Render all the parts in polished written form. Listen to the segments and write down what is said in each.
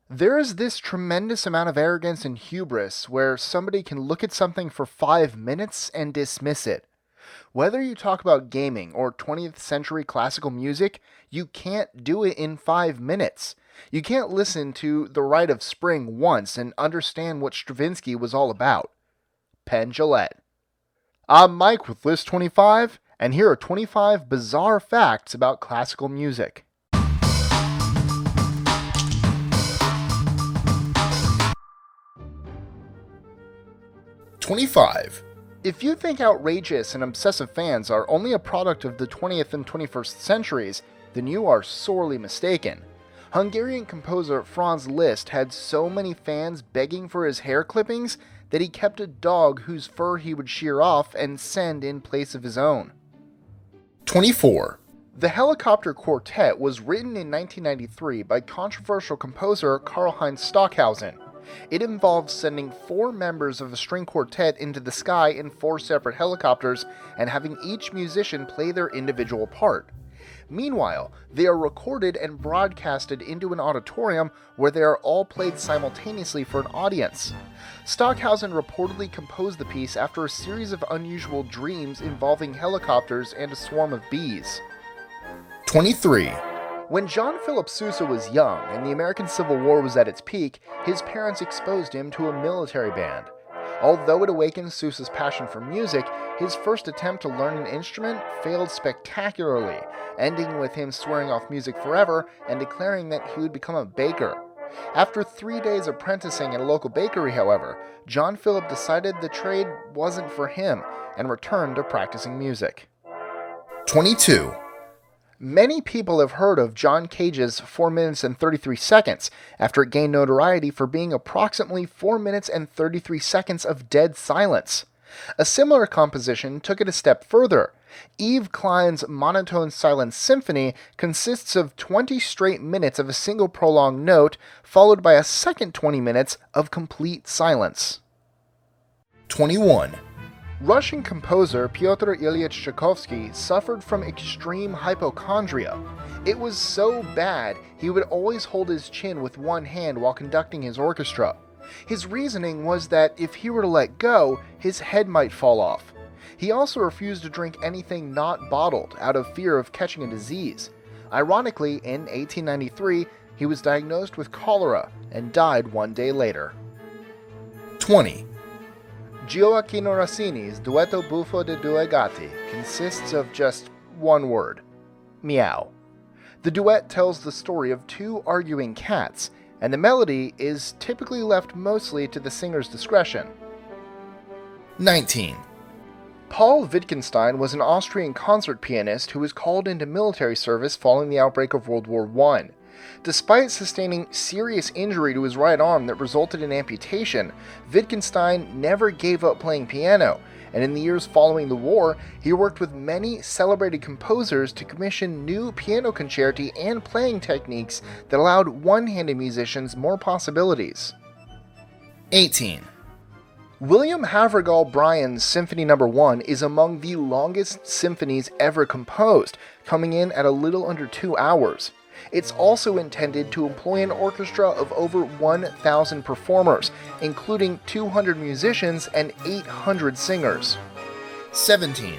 There is this tremendous amount of arrogance and hubris where somebody can look at something for 5 minutes and dismiss it. Whether you talk about gaming or 20th century classical music, you can't do it in 5 minutes. You can't listen to The Rite of Spring once and understand what Stravinsky was all about. Penn Jillette. I'm Mike with List 25, and here are 25 bizarre facts about classical music. '25. If you think outrageous and obsessive fans are only a product of the 20th and 21st centuries, then you are sorely mistaken. Hungarian composer Franz Liszt had so many fans begging for his hair clippings that he kept a dog whose fur he would shear off and send in place of his own. 24. The Helicopter Quartet was written in 1993 by controversial composer Karlheinz Stockhausen. It involves sending 4 members of a string quartet into the sky in 4 separate helicopters and having each musician play their individual part. Meanwhile, they are recorded and broadcasted into an auditorium where they are all played simultaneously for an audience. Stockhausen reportedly composed the piece after a series of unusual dreams involving helicopters and a swarm of bees. 23. When John Philip Sousa was young and the American Civil War was at its peak, his parents exposed him to a military band. Although it awakened Sousa's passion for music, his first attempt to learn an instrument failed spectacularly, ending with him swearing off music forever and declaring that he would become a baker. After 3 days apprenticing at a local bakery, however, John Philip decided the trade wasn't for him and returned to practicing music. 22. Many people have heard of John Cage's 4 minutes and 33 seconds after it gained notoriety for being approximately 4 minutes and 33 seconds of dead silence. A similar composition took it a step further. Yves Klein's monotone silent symphony consists of 20 straight minutes of a single prolonged note, followed by a second 20 minutes of complete silence. 21. Russian composer Pyotr Ilyich Tchaikovsky suffered from extreme hypochondria. It was so bad he would always hold his chin with one hand while conducting his orchestra. His reasoning was that if he were to let go, his head might fall off. He also refused to drink anything not bottled out of fear of catching a disease. Ironically, in 1893, he was diagnosed with cholera and died 1 day later. 20. Gioacchino Rossini's Duetto Buffo de Due Gatti consists of just one word: meow. The duet tells the story of 2 arguing cats, and the melody is typically left mostly to the singer's discretion. 19. Paul Wittgenstein was an Austrian concert pianist who was called into military service following the outbreak of World War I. Despite sustaining serious injury to his right arm that resulted in amputation, Wittgenstein never gave up playing piano, and in the years following the war, he worked with many celebrated composers to commission new piano concerti and playing techniques that allowed one-handed musicians more possibilities. 18. William Havergal Bryan's Symphony No. 1 is among the longest symphonies ever composed, coming in at a little under 2 hours. It's also intended to employ an orchestra of over 1,000 performers, including 200 musicians and 800 singers. 17.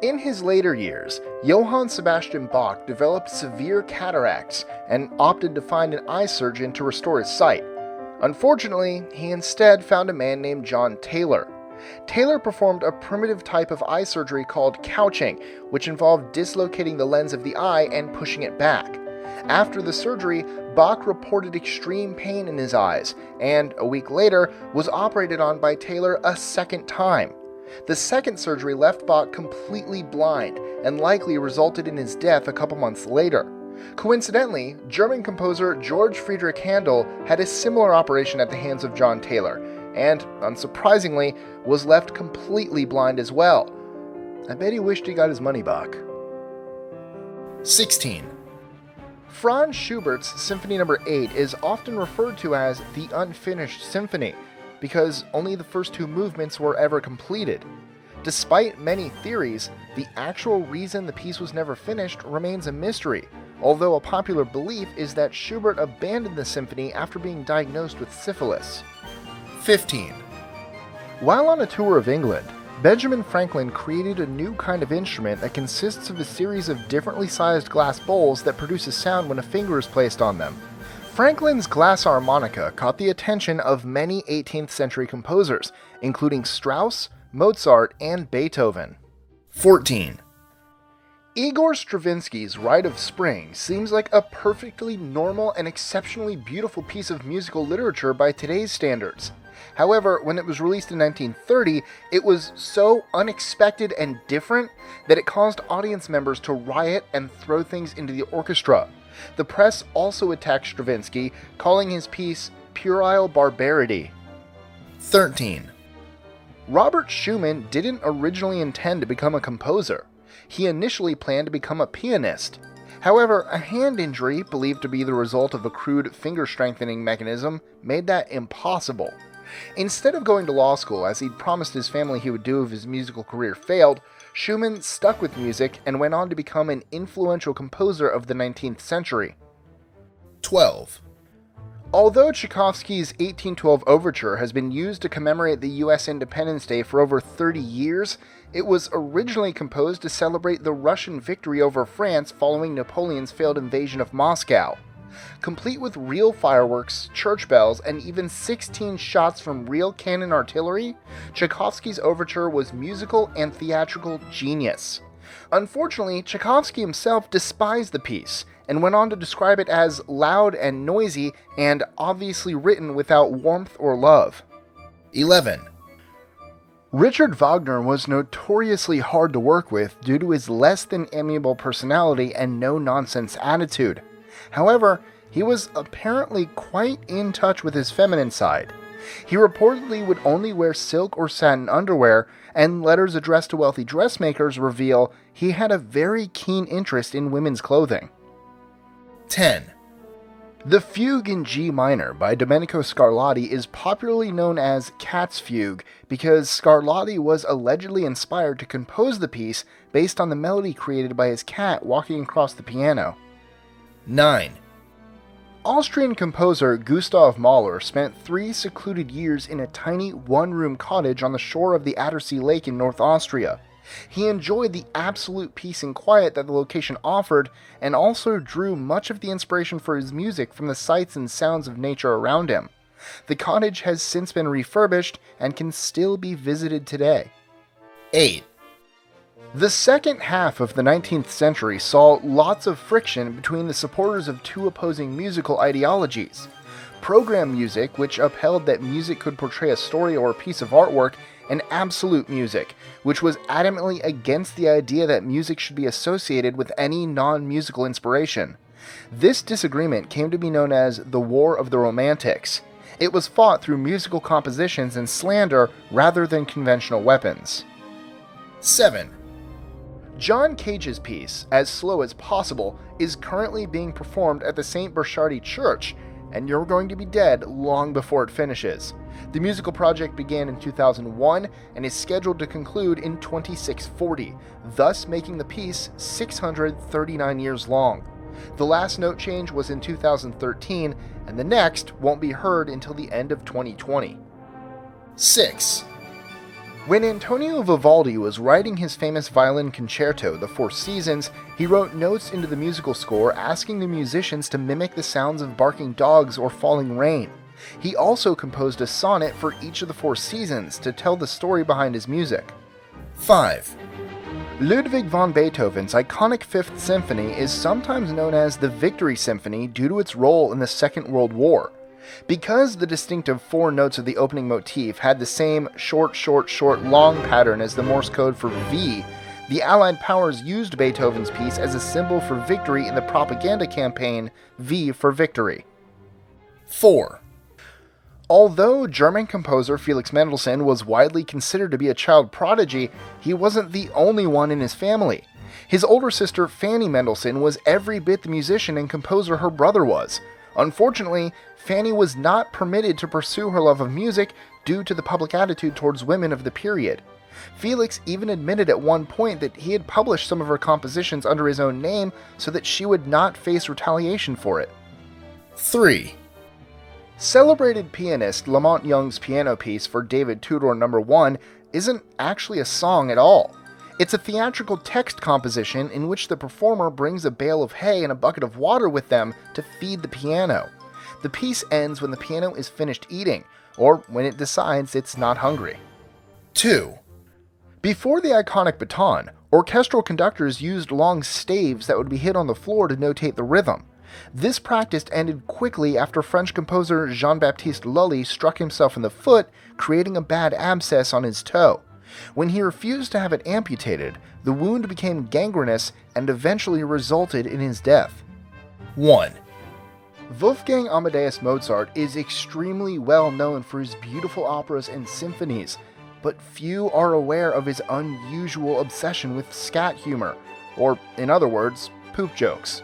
In his later years, Johann Sebastian Bach developed severe cataracts and opted to find an eye surgeon to restore his sight. Unfortunately, he instead found a man named John Taylor. Taylor performed a primitive type of eye surgery called couching, which involved dislocating the lens of the eye and pushing it back. After the surgery, Bach reported extreme pain in his eyes, and a week later was operated on by Taylor a second time. The second surgery left Bach completely blind, and likely resulted in his death a couple months later. Coincidentally, German composer George Friedrich Handel had a similar operation at the hands of John Taylor, and, unsurprisingly, was left completely blind as well. I bet he wished he got his money back. 16. Franz Schubert's Symphony No. 8 is often referred to as the Unfinished Symphony, because only the first 2 movements were ever completed. Despite many theories, the actual reason the piece was never finished remains a mystery, although a popular belief is that Schubert abandoned the symphony after being diagnosed with syphilis. 15. While on a tour of England, Benjamin Franklin created a new kind of instrument that consists of a series of differently sized glass bowls that produces sound when a finger is placed on them. Franklin's glass harmonica caught the attention of many 18th century composers, including Strauss, Mozart, and Beethoven. 14. Igor Stravinsky's Rite of Spring seems like a perfectly normal and exceptionally beautiful piece of musical literature by today's standards. However, when it was released in 1930, it was so unexpected and different that it caused audience members to riot and throw things into the orchestra. The press also attacked Stravinsky, calling his piece puerile barbarity. 13. Robert Schumann didn't originally intend to become a composer. He initially planned to become a pianist. However, a hand injury, believed to be the result of a crude finger-strengthening mechanism, made that impossible. Instead of going to law school, as he'd promised his family he would do if his musical career failed, Schumann stuck with music and went on to become an influential composer of the 19th century. 12. Although Tchaikovsky's 1812 Overture has been used to commemorate the U.S. Independence Day for over 30 years, it was originally composed to celebrate the Russian victory over France following Napoleon's failed invasion of Moscow. Complete with real fireworks, church bells, and even 16 shots from real cannon artillery, Tchaikovsky's Overture was musical and theatrical genius. Unfortunately, Tchaikovsky himself despised the piece, and went on to describe it as loud and noisy and obviously written without warmth or love. 11. Richard Wagner was notoriously hard to work with due to his less than amiable personality and no-nonsense attitude. However, he was apparently quite in touch with his feminine side. He reportedly would only wear silk or satin underwear, and letters addressed to wealthy dressmakers reveal he had a very keen interest in women's clothing. 10. The Fugue in G minor by Domenico Scarlatti is popularly known as Cat's Fugue because Scarlatti was allegedly inspired to compose the piece based on the melody created by his cat walking across the piano. 9. Austrian composer Gustav Mahler spent 3 secluded years in a tiny one-room cottage on the shore of the Attersee Lake in North Austria. He enjoyed the absolute peace and quiet that the location offered, and also drew much of the inspiration for his music from the sights and sounds of nature around him. The cottage has since been refurbished and can still be visited today. 8. The second half of the 19th century saw lots of friction between the supporters of 2 opposing musical ideologies. Program music, which upheld that music could portray a story or a piece of artwork, and absolute music, which was adamantly against the idea that music should be associated with any non-musical inspiration. This disagreement came to be known as the War of the Romantics. It was fought through musical compositions and slander rather than conventional weapons. 7. John Cage's piece, As Slow as Possible, is currently being performed at the St. Burchardie Church, and you're going to be dead long before it finishes. The musical project began in 2001 and is scheduled to conclude in 2640, thus making the piece 639 years long. The last note change was in 2013, and the next won't be heard until the end of 2020. 6. When Antonio Vivaldi was writing his famous violin concerto, The Four Seasons, he wrote notes into the musical score asking the musicians to mimic the sounds of barking dogs or falling rain. He also composed a sonnet for each of the 4 seasons to tell the story behind his music. 5. Ludwig van Beethoven's iconic Fifth Symphony is sometimes known as the Victory Symphony due to its role in the Second World War. Because the distinctive 4 notes of the opening motif had the same short, short, short, long pattern as the Morse code for V, the Allied powers used Beethoven's piece as a symbol for victory in the propaganda campaign V for Victory. 4. Although German composer Felix Mendelssohn was widely considered to be a child prodigy, he wasn't the only one in his family. His older sister Fanny Mendelssohn was every bit the musician and composer her brother was. Unfortunately, Fanny was not permitted to pursue her love of music due to the public attitude towards women of the period. Felix even admitted at one point that he had published some of her compositions under his own name so that she would not face retaliation for it. 3. Celebrated pianist Lamont Young's piano piece for David Tudor No. 1 isn't actually a song at all. It's a theatrical text composition in which the performer brings a bale of hay and a bucket of water with them to feed the piano. The piece ends when the piano is finished eating, or when it decides it's not hungry. 2. Before the iconic baton, orchestral conductors used long staves that would be hit on the floor to notate the rhythm. This practice ended quickly after French composer Jean-Baptiste Lully struck himself in the foot, creating a bad abscess on his toe. When he refused to have it amputated, the wound became gangrenous and eventually resulted in his death. 1. Wolfgang Amadeus Mozart is extremely well known for his beautiful operas and symphonies, but few are aware of his unusual obsession with scat humor, or, in other words, poop jokes.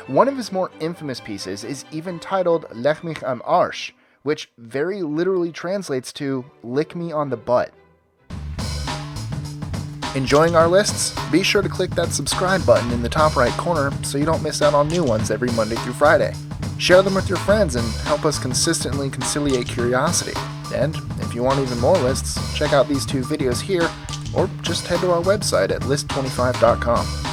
One of his more infamous pieces is even titled Lech mich am Arsch, which very literally translates to lick me on the butt. Enjoying our lists? Be sure to click that subscribe button in the top right corner so you don't miss out on new ones every Monday through Friday. Share them with your friends and help us consistently conciliate curiosity. And if you want even more lists, check out these 2 videos here, or just head to our website at list25.com.